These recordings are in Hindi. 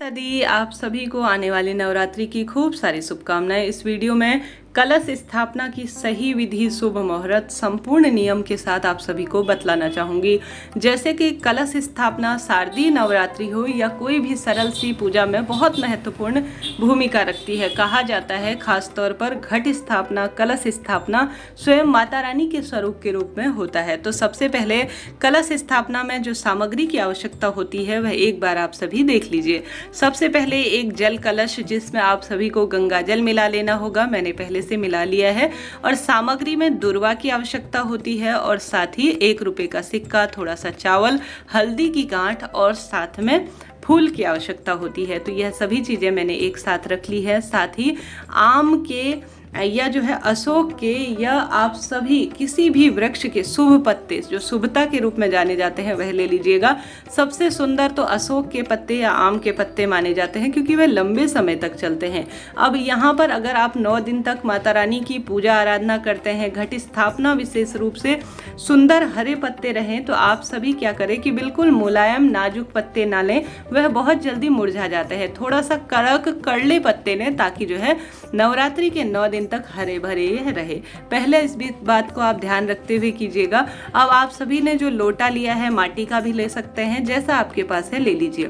सदी आप सभी को आने वाली नवरात्रि की खूब सारी शुभकामनाएं। इस वीडियो में कलश स्थापना की सही विधि, शुभ मुहूर्त, संपूर्ण नियम के साथ आप सभी को बतलाना चाहूँगी। जैसे कि कलश स्थापना शारदीय नवरात्रि हो या कोई भी सरल सी पूजा में बहुत महत्वपूर्ण भूमिका रखती है। कहा जाता है खास तौर पर घट स्थापना, कलश स्थापना स्वयं माता रानी के स्वरूप के रूप में होता है। तो सबसे पहले कलश स्थापना में जो सामग्री की आवश्यकता होती है वह एक बार आप सभी देख लीजिए। सबसे पहले एक जल कलश, जिसमें आप सभी को गंगा जल मिला लेना होगा। मैंने पहले से मिला लिया है। और सामग्री में दुर्वा की आवश्यकता होती है और साथ ही 1 रुपए का सिक्का, थोड़ा सा चावल, हल्दी की गांठ और साथ में फूल की आवश्यकता होती है। तो यह सभी चीजें मैंने एक साथ रख ली है। साथ ही आम के या जो है अशोक के या आप सभी किसी भी वृक्ष के शुभ पत्ते जो शुभता के रूप में जाने जाते हैं वह ले लीजिएगा। सबसे सुंदर तो अशोक के पत्ते या आम के पत्ते माने जाते हैं क्योंकि वह लंबे समय तक चलते हैं। अब यहाँ पर अगर आप 9 दिन तक माता रानी की पूजा आराधना करते हैं, घट स्थापना विशेष रूप से सुंदर हरे पत्ते रहें, तो आप सभी क्या करें कि बिल्कुल मुलायम नाजुक पत्ते ना लें, वह बहुत जल्दी मुरझा जाते हैं। थोड़ा सा कड़क कड़ले पत्ते लें ताकि जो है नवरात्रि के 9 दिन तक हरे भरे रहे। पहले इस बात को आप ध्यान रखते हुए कीजिएगा। अब आप सभी ने जो लोटा लिया है, माटी का भी ले सकते हैं, जैसा आपके पास है ले लीजिए।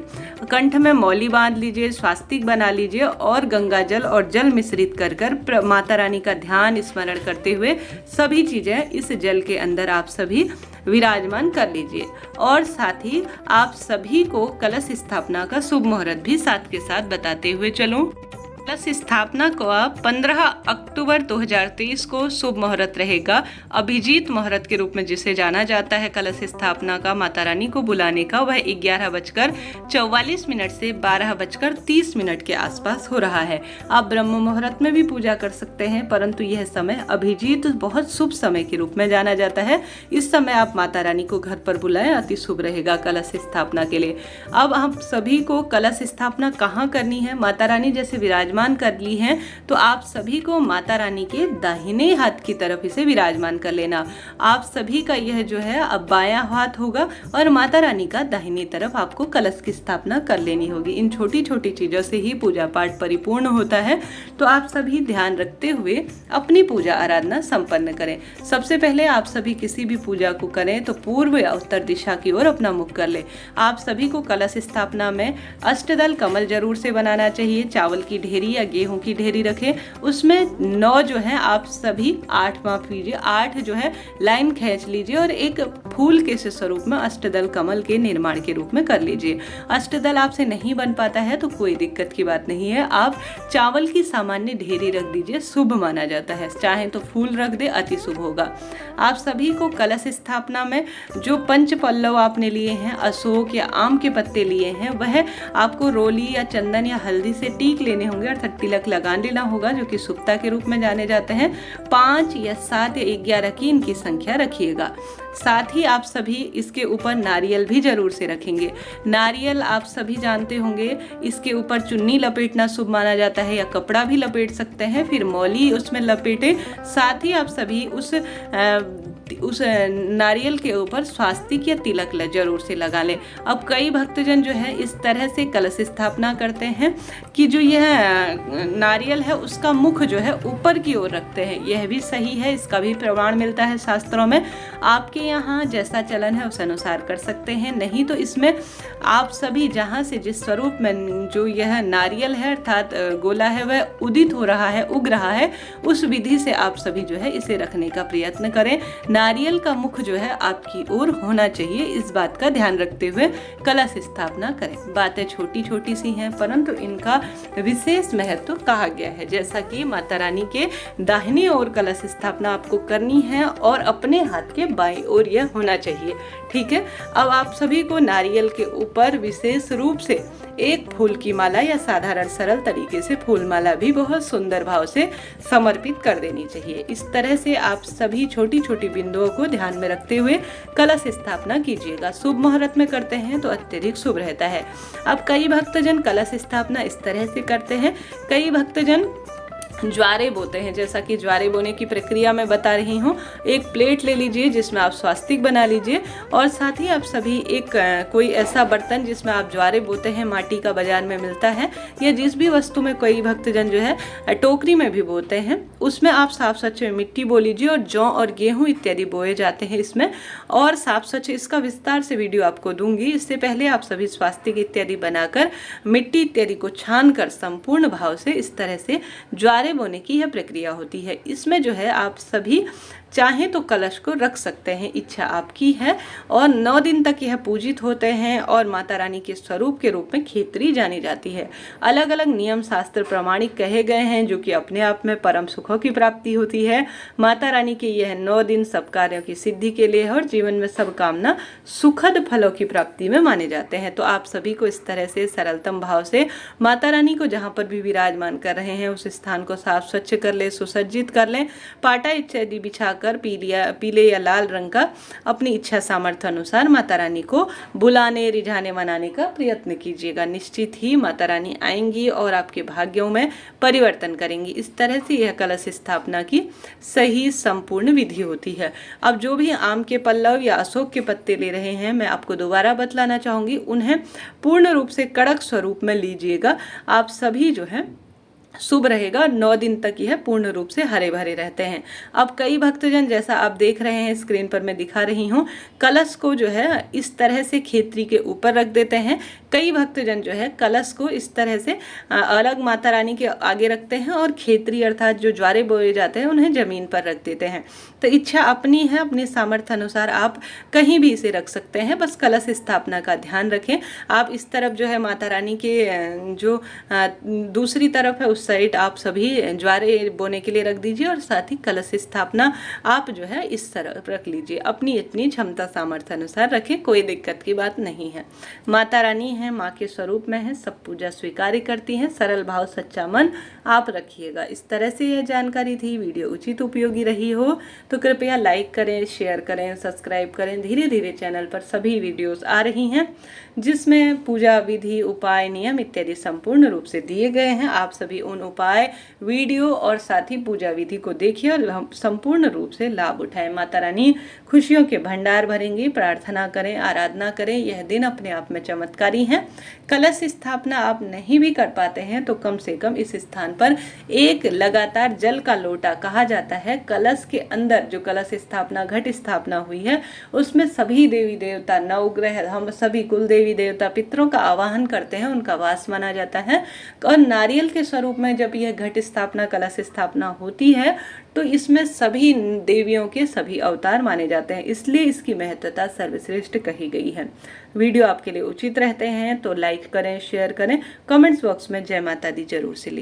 कंठ में मौली बांध लीजिए, स्वास्तिक बना लीजिए और गंगा जल और जल मिश्रित कर माता रानी का ध्यान स्मरण करते हुए सभी चीजें इस जल के अंदर आप सभी विराजमान कर लीजिए। और साथ ही आप सभी को कलश स्थापना का शुभ मुहूर्त भी साथ के साथ बताते हुए चलूं। कलश स्थापना को 15 अक्टूबर 2023 को शुभ मुहूर्त रहेगा। अभिजीत मुहूर्त के रूप में जिसे जाना जाता है कलश स्थापना का, माता रानी को बुलाने का, वह 11:44 से 12:30 के आसपास हो रहा है। आप ब्रह्म मुहूर्त में भी पूजा कर सकते हैं, परंतु यह समय अभिजीत बहुत शुभ समय के रूप में जाना जाता है। इस समय आप माता रानी को घर पर बुलाएं, अति शुभ रहेगा कलश स्थापना के लिए। अब आप सभी को कलश स्थापना कहाँ करनी है, माता रानी जैसे विराजमान कर ली हैं तो आप सभी को माता रानी के दाहिने हाथ की तरफ इसे विराजमान कर लेना। आप सभी का यह जो है अब बायां हाथ होगा और माता रानी का दाहिनी तरफ आपको कलश की स्थापना कर लेनी होगी। इन छोटी छोटी चीजों से ही पूजा पाठ परिपूर्ण होता है। तो आप सभी ध्यान रखते हुए अपनी पूजा आराधना संपन्न करें। सबसे पहले आप सभी किसी भी पूजा को करें तो पूर्व या उत्तर दिशा की ओर अपना मुख कर ले। आप सभी को कलश स्थापना में अष्टदल कमल जरूर से बनाना चाहिए। चावल की ढेरी या गेहूं की ढेरी रखें, उसमें 9 जो है आप सभी 8 जो है लाइन खींच लीजिए और एक फूल के स्वरूप में अष्टदल कमल के निर्माण के रूप में कर लीजिए। अष्टदल आपसे नहीं बन पाता है तो कोई दिक्कत की बात नहीं है, आप चावल की सामान्य ढेरी रख दीजिए, शुभ माना जाता है। चाहे तो फूल रख दे, अति शुभ होगा। आप सभी को कलश स्थापना में जो पंच पल्लव आपने लिए हैं, अशोक या आम के पत्ते लिए हैं, वह आपको रोली या चंदन या हल्दी से टीक लेने होंगे अर्थात तिलक लगा लेना होगा, जो कि शुभता के रूप में जाने जाते हैं। 5 या 7 या 11 की इनकी संख्या रखिएगा। साथ ही आप सभी इसके ऊपर नारियल भी जरूर से रखेंगे। नारियल आप सभी जानते होंगे, इसके ऊपर चुन्नी लपेटना शुभ माना जाता है या कपड़ा भी लपेट सकते हैं, फिर मौली उसमें लपेटे। साथ ही आप सभी उस नारियल के ऊपर स्वास्तिक या तिलक जरूर से लगा लें। अब कई भक्तजन जो है इस तरह से कलश स्थापना करते हैं कि जो यह नारियल है उसका मुख जो है ऊपर की ओर रखते हैं। यह भी सही है, इसका भी प्रमाण मिलता है शास्त्रों में। आपके यहाँ जैसा चलन है उस अनुसार कर सकते हैं, नहीं तो इसमें आप सभी जहाँ से जिस स्वरूप में जो यह नारियल है अर्थात गोला है वह उदित हो रहा है, उग रहा है, उस विधि से आप सभी जो है इसे रखने का प्रयत्न करें। नारियल का मुख जो है आपकी ओर होना चाहिए, इस बात का ध्यान रखते हुए कलश स्थापना करें। बातें छोटी छोटी सी हैं परंतु इनका विशेष महत्व कहा गया है। जैसा कि माता रानी के दाहिनी ओर कलश स्थापना आपको करनी है और अपने हाथ के बाईं ओर यह होना चाहिए। ठीक है। अब आप सभी को नारियल के ऊपर विशेष रूप से एक फूल की माला या साधारण सरल तरीके से फूल माला भी बहुत सुंदर भाव से समर्पित कर देनी चाहिए। इस तरह से आप सभी छोटी छोटी बिंदुओं को ध्यान में रखते हुए कलश स्थापना कीजिएगा। शुभ मुहूर्त में करते हैं तो अत्यधिक शुभ रहता है। अब कई भक्तजन कलश स्थापना इस तरह से करते हैं, कई भक्तजन ज्वारे बोते हैं। जैसा कि ज्वारे बोने की प्रक्रिया मैं बता रही हूँ, एक प्लेट ले लीजिए जिसमें आप स्वास्तिक बना लीजिए और साथ ही आप सभी एक कोई ऐसा बर्तन जिसमें आप ज्वारे बोते हैं, माटी का बाजार में मिलता है या जिस भी वस्तु में कई भक्तजन जो है टोकरी में भी बोते हैं, उसमें आप साफ स्वच्छ मिट्टी बो लीजिए और जौ और गेहूं इत्यादि बोए जाते हैं इसमें। और साफ स्वच्छ इसका विस्तार से वीडियो आपको दूंगी। इससे पहले आप सभी स्वास्तिक इत्यादि बनाकर मिट्टी इत्यादि को छान कर संपूर्ण भाव से इस तरह से ज्वारे बोने की यह प्रक्रिया होती है। इसमें जो है आप सभी चाहें तो कलश को रख सकते हैं, इच्छा आपकी है। और 9 दिन तक यह पूजित होते हैं और माता रानी के स्वरूप के रूप में खेतरी जानी जाती है। अलग अलग नियम शास्त्र प्रमाणिक कहे गए हैं जो कि अपने आप में परम सुखों की प्राप्ति होती है। माता रानी के यह 9 दिन सब कार्यों की सिद्धि के लिए है और जीवन में सब कामना सुखद फलों की प्राप्ति में माने जाते हैं। तो आप सभी को इस तरह से सरलतम भाव से माता रानी को जहाँ पर भी विराजमान कर रहे हैं उस स्थान को साफ स्वच्छ कर ले, सुसज्जित कर लें, पाटा इत्यादि बिछा कर पीले या लाल रंग का अपनी इच्छा सामर्थ्य अनुसार माता रानी को बुलाने, रिझाने, मनाने का प्रयत्न कीजिएगा। निश्चित ही माता रानी आएंगी और आपके भाग्यों में परिवर्तन करेंगी। इस तरह से यह कलश स्थापना की सही संपूर्ण विधि होती है। अब जो भी आम के पल्लव या अशोक के पत्ते ले रहे हैं, मैं आपको दोबारा बतलाना चाहूंगी, उन्हें पूर्ण रूप से कड़क स्वरूप में लीजिएगा। आप सभी जो है शुभ रहेगा। 9 दिन तक यह पूर्ण रूप से हरे भरे रहते हैं। अब कई भक्तजन, जैसा आप देख रहे हैं स्क्रीन पर मैं दिखा रही हूँ, कलश को जो है इस तरह से खेतरी के ऊपर रख देते हैं। कई भक्तजन जो है कलश को इस तरह से अलग माता रानी के आगे रखते हैं और खेतरी अर्थात जो ज्वारे बोए जाते हैं उन्हें जमीन पर रख देते हैं। तो इच्छा अपनी है, अपने सामर्थ्य अनुसार आप कहीं भी इसे रख सकते हैं। बस कलश स्थापना का ध्यान रखें। आप इस तरफ जो है माता रानी के जो दूसरी तरफ है उस साइड आप सभी ज्वारे बोने के लिए रख दीजिए और साथ ही कलश स्थापना आप जो है इस तरफ रख लीजिए। अपनी इतनी क्षमता सामर्थ्य अनुसार रखें, कोई दिक्कत की बात नहीं है। माता रानी है, माँ के स्वरूप में है, सब पूजा स्वीकार करती हैं। सरल भाव सच्चा मन आप रखिएगा। इस तरह से यह जानकारी थी। वीडियो उचित उपयोगी रही हो तो कृपया लाइक करें, शेयर करें, सब्सक्राइब करें। धीरे धीरे चैनल पर सभी वीडियोस आ रही हैं जिसमें पूजा विधि, उपाय, नियम इत्यादि संपूर्ण रूप से दिए गए हैं। आप सभी उन उपाय, वीडियो और साथ ही पूजा विधि को देखिए और संपूर्ण रूप से लाभ उठाएं। माता रानी खुशियों के भंडार भरेंगी। प्रार्थना करें, आराधना करें। यह दिन अपने आप में चमत्कारी है। कलश स्थापना आप नहीं भी कर पाते हैं तो कम से कम इस स्थान पर एक लगातार जल का लोटा, कहा जाता है कलश के अंदर जो कलश स्थापना, घट स्थापना हुई है, उसमें सभी देवी देवता, नवग्रह, हम सभी कुल देवी देवता, पितरों का आवाहन करते हैं, उनका वास माना जाता है। और नारियल के स्वरूप में जब यह घट स्थापना, कलश स्थापना होती है तो इसमें सभी देवियों के सभी अवतार माने जाते हैं, इसलिए इसकी महत्वता सर्वश्रेष्ठ कही गई है। वीडियो आपके लिए उचित रहते हैं तो लाइक करें, शेयर करें, कमेंट्स बॉक्स में जय माता दी जरूर से लिखें।